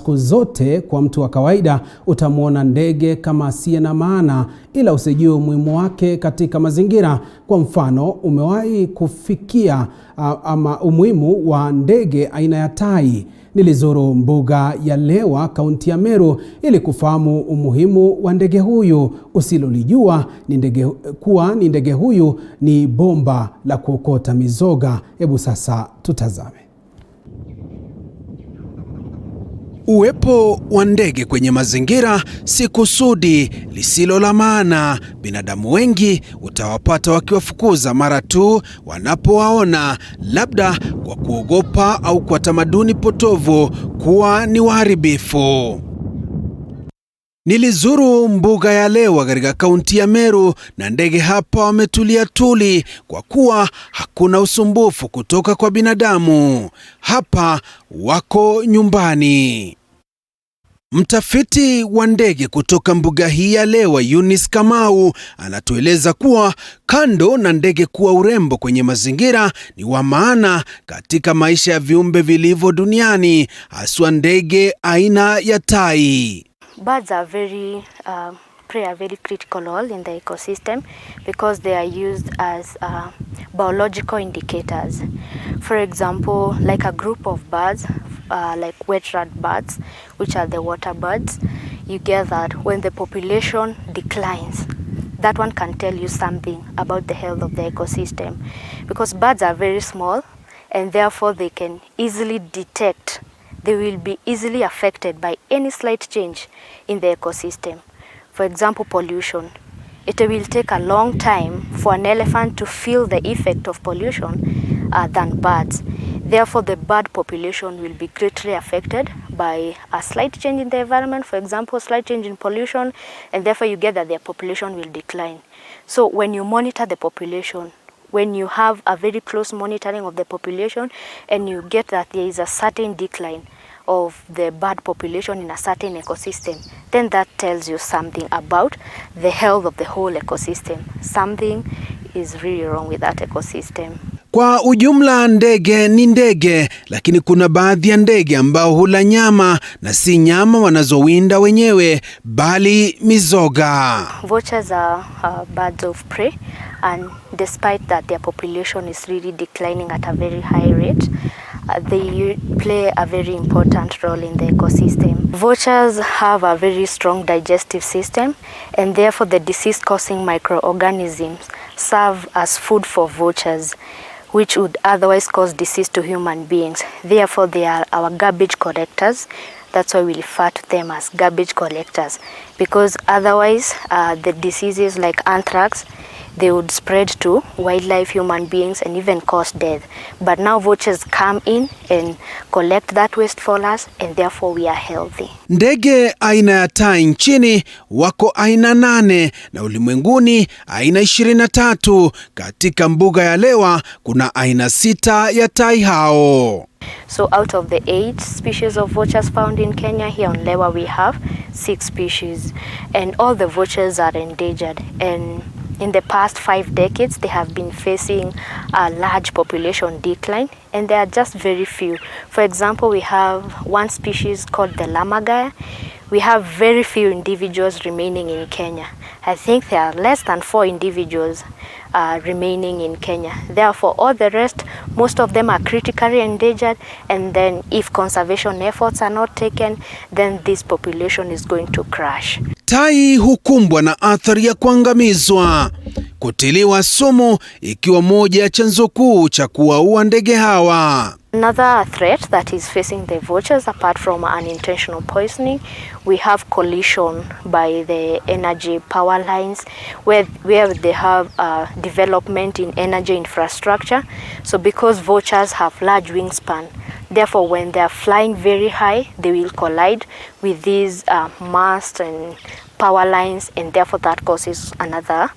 Siku zote kwa mtu wa kawaida utamuona ndege kama asiye na maana, ila usijue umuhimu wake katika mazingira. Kwa mfano, umewahi kufikia ama umuhimu wa ndege aina ya tai? Nilizuru mbuga ya Lewa, kaunti ya Meru, ili kufahamu umuhimu wa ndege huyu. Usilojua ni ndege huyu ni bomba la kuokota mizoga. Hebu sasa tutazame. Uwepo wa ndege kwenye mazingira si kusudi lisilo la maana. Binadamu wengi utawapata wakiwafukuza mara tu wanapowaona, labda kwa kuogopa au kwa tamaduni potovu kuwa ni waharibifu. Nilizuru mbuga ya Lewa katika kaunti ya Meru, na ndege hapa wametulia tuli kwa kuwa hakuna usumbufu kutoka kwa binadamu. Hapa wako nyumbani. Mtafiti wa ndege kutoka mbuga hii ya Lewa, Kamau, anatueleza kuwa kando na ndege kuwa urembo kwenye mazingira, ni wa maana katika maisha ya viumbe vilivyo duniani, haswa ndege aina ya tai. Birds are play a very critical role in the ecosystem because they are used as biological indicators. For example, like a group of birds, like wet-rat birds, which are the water birds, you get that when the population declines, that one can tell you something about the health of the ecosystem, because birds are very small and therefore they can easily detect. They will be easily affected by any slight change in the ecosystem. For example, pollution. It will take a long time for an elephant to feel the effect of pollution than birds. Therefore, the bird population will be greatly affected by a slight change in the environment, for example, slight change in pollution, and therefore you get that their population will decline. So when you monitor the population, when you have a very close monitoring of the population and you get that there is a certain decline of the bird population in a certain ecosystem, then that tells you something about the health of the whole ecosystem. Something is really wrong with that ecosystem. Kwa ujumla ndege ni ndege, lakini kuna baadhi ya ndege ambao hula nyama, na si nyama wanazowinda wenyewe, bali mizoga. Vultures are birds of prey, and despite that their population is really declining at a very high rate, they play a very important role in the ecosystem. Vultures have a very strong digestive system, and therefore the disease-causing microorganisms serve as food for vultures, which would otherwise cause disease to human beings. Therefore, they are our garbage collectors. That's why we refer to them as garbage collectors, because otherwise the diseases like anthrax, they would spread to wildlife, human beings, and even cause death. But now vultures come in and collect that waste for us, and therefore we are healthy. Ndege aina ya tai nchini wako aina 8 na ulimwenguni aina 23. Katika mbuga ya Lewa kuna aina 6 ya tai hao. So out of the 8 species of vultures found in Kenya, here on Lewa we have 6 species, and all the vultures are endangered. And in the past 5 decades, they have been facing a large population decline, and there are just very few. For example, we have one species called the lammergeier. We have very few individuals remaining in Kenya. I think there are less than 4 individuals remaining in Kenya. Therefore, all the rest, most of them are critically endangered, and then if conservation efforts are not taken, then this population is going to crash. Tai hukumbwa na athari ya kuangamizwa, kutiliwa sumu ikiwa moja ya chanzo kuu cha kuwaua ndege hawa. Another threat that is facing the vultures, apart from unintentional poisoning, we have collision by the energy power lines, where they have development in energy infrastructure. So because vultures have large wingspan, therefore when they are flying very high, they will collide with these masts and power lines, and therefore that causes another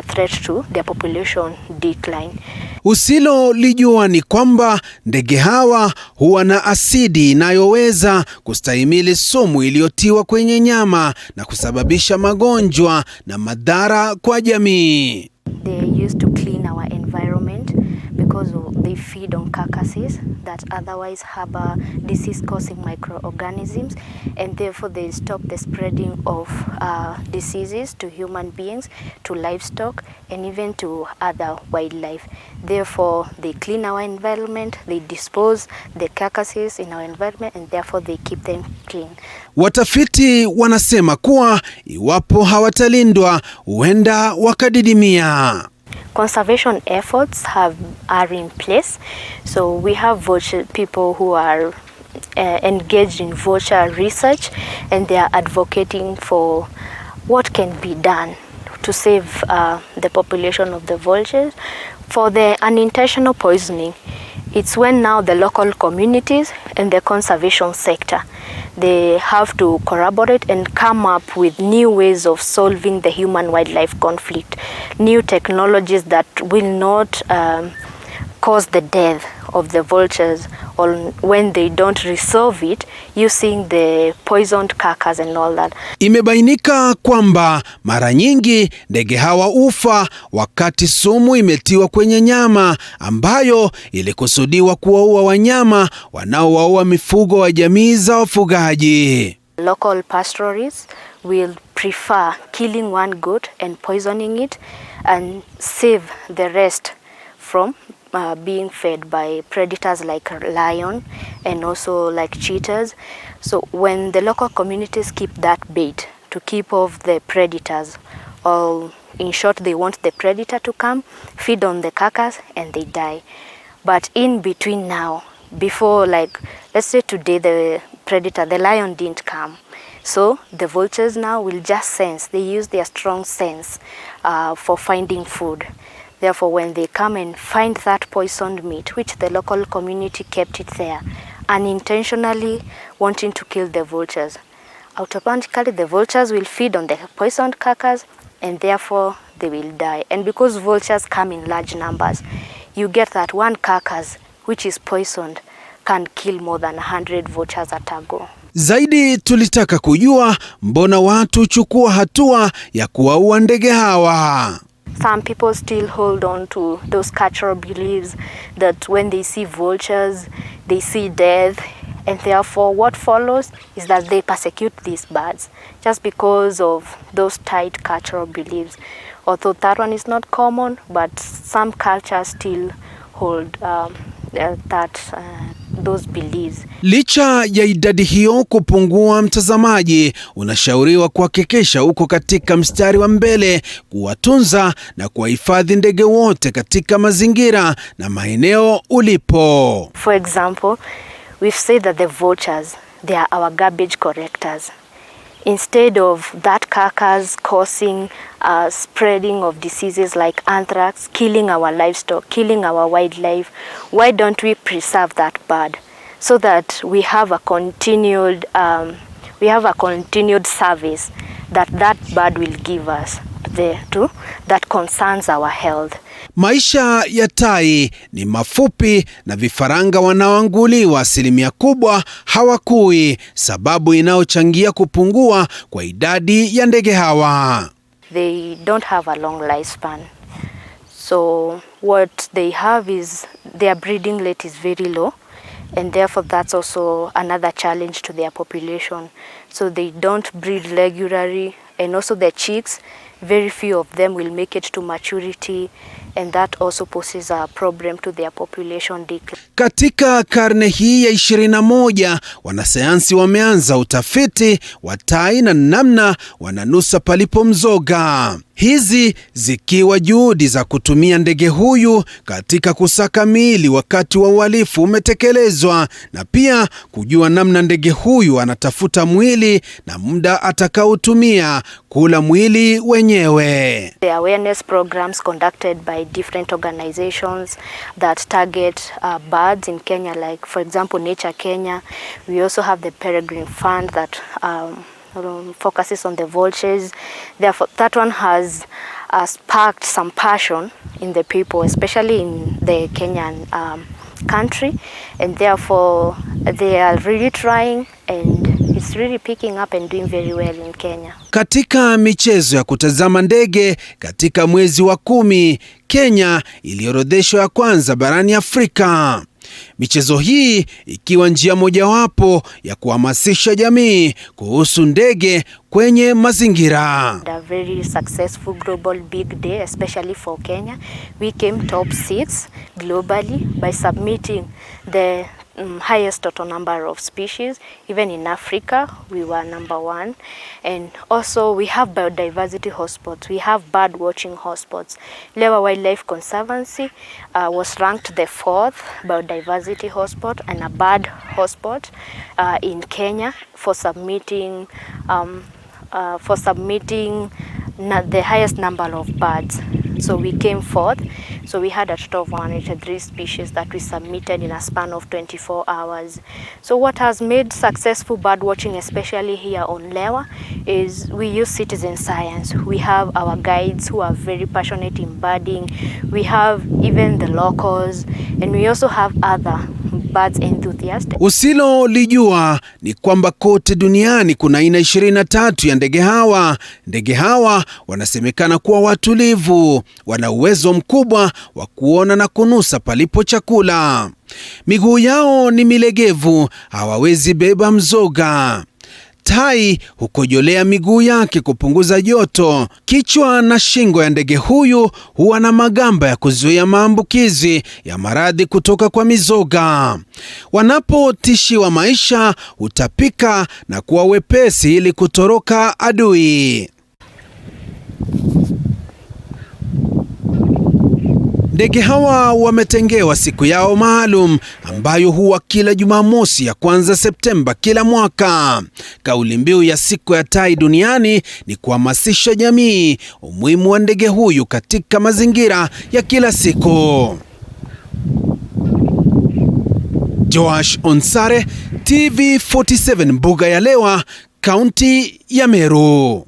threat to their population decline. Usilojua ni kwamba ndege hawa huwa na asidi inayoweza kustahimili sumu iliyotiwa kwenye nyama na kusababisha magonjwa na madhara kwa jamii. They are used to clean our environment because they feed on carcasses that otherwise harbor disease-causing microorganisms, and therefore they stop the spreading of diseases to human beings, to livestock, and even to other wildlife. Therefore, they clean our environment, they dispose the carcasses in our environment, and therefore they keep them clean. Watafiti wanasema kuwa iwapo hawatalindwa huenda wakadidimia. Conservation efforts are in place. So we have vulture people who are engaged in vulture research, and they are advocating for what can be done to save the population of the vultures. For the unintentional poisoning, it's when now the local communities and the conservation sector, they have to collaborate and come up with new ways of solving the human-wildlife conflict, new technologies that will not cause the death of the vultures, or when they don't resolve it using the poisoned carcass and all that. Imebainika kwamba mara nyingi ndege hawa ufa wakati sumu imetiwa kwenye nyama ambayo ilikusudiwa kuwaua wanyama wanaowaua mifugo wa jamii za wafugaji. Local pastoralists will prefer killing one goat and poisoning it and save the rest from being fed by predators like lion and also like cheetahs. So when the local communities keep that bait to keep off the predators, or in short, they want the predator to come, feed on the carcass, and they die. But in between now, before, like, let's say today the predator, the lion didn't come. So the vultures now will just sense, they use their strong sense for finding food. Therefore, when they come and find that poisoned meat, which the local community kept it there, unintentionally wanting to kill the vultures, automatically the vultures will feed on the poisoned carcass, and therefore they will die. And because vultures come in large numbers, you get that one carcass which is poisoned can kill more than 100 vultures at a go. Zaidi tulitaka kujua mbona watu chukua hatua ya kuwaua ndege hawa. Some people still hold on to those cultural beliefs that when they see vultures, they see death, and therefore what follows is that they persecute these birds just because of those tight cultural beliefs. Although that one is not common, but some cultures still hold those beliefs. Licha ya idadi hiyo kupungua, mtazamaji, unashauriwa kuhakikisha uko katika mstari wa mbele kuwatunza na kuwahifadhi ndege wote katika mazingira na maeneo ulipo. For example, we've said that the vultures, they are our garbage collectors. Instead of that carcass causing spreading of diseases like anthrax, killing our livestock, killing our wildlife, why don't we preserve that bird so that we have a continued service that bird will give us that concerns our health. Maisha ya tai ni mafupi na vifaranga wanaoanguliwa asilimia kubwa hawakui, sababu inayochangia kupungua kwa idadi ya ndege hawa. They don't have a long lifespan. So what they have is their breeding rate is very low, and therefore that's also another challenge to their population. So they don't breed regularly, and also the chicks, very few of them will make it to maturity, and that also poses a problem to their population decline. Katika karne hii ya 21, wanasayansi wameanza utafiti wa tai na namna wananusa palipo mzoga. Hizi zikiwa juhudi za kutumia ndege huyu katika kusaka miili wakati wa uhalifu umetekelezwa, na pia kujua namna ndege huyu anatafuta mwili na muda atakaotumia kula mwili wenyewe. The awareness programs conducted by different organizations that target birds in Kenya, like for example Nature Kenya. We also have the Peregrine Fund that focuses on the vultures. Therefore, that one has sparked some passion in the people, especially in the Kenyan country, and therefore they are really trying, and It's really picking up and doing very well in Kenya. Katika michezo ya kutazama ndege katika mwezi wa 10, Kenya iliorodheshwa ya kwanza barani Afrika. Michezo hii ikiwa njia mojawapo ya kuhamasisha jamii kuhusu ndege kwenye mazingira. A very successful global big day, especially for Kenya. We came top 6 globally by submitting the highest total number of species. Even in Africa, we were number 1. And also we have biodiversity hotspots. We have bird watching hotspots. Lewa Wildlife Conservancy was ranked the 4th biodiversity hotspot and a bird hotspot in Kenya for submitting the highest number of birds. So we came 4th. So we had a total of 183 species that we submitted in a span of 24 hours. So what has made successful bird watching, especially here on Lewa, is we use citizen science. We have our guides who are very passionate in birding. We have even the locals, and we also have other birds enthusiasts. Usilojua ni kwamba kote duniani kuna aina 23 ya ndege hawa. Ndege hawa wanasemekana kuwa watulivu, wana uwezo mkubwa wa kuona na kunusa palipo chakula. Miguu yao ni milegevu, hawawezi beba mzoga. Tai hukojolea miguu yake kupunguza joto. Kichwa na shingo ya ndege huyu huwa na magamba ya kuzuia maambukizi ya maradhi kutoka kwa mizoga. Wanapotishiwa maisha, hutapika na kuwa wepesi ili kutoroka adui. Ndege hawa wametengewa siku yao maalum ambayo huwa kila Jumamosi ya 1 Septemba kila mwaka. Kauli mbiu ya siku ya tai duniani ni kuhamasisha jamii umuhimu wa ndege huyu katika mazingira ya kila siku. Joash Onsare, TV 47, mbuga ya Lewa, kaunti ya Meru.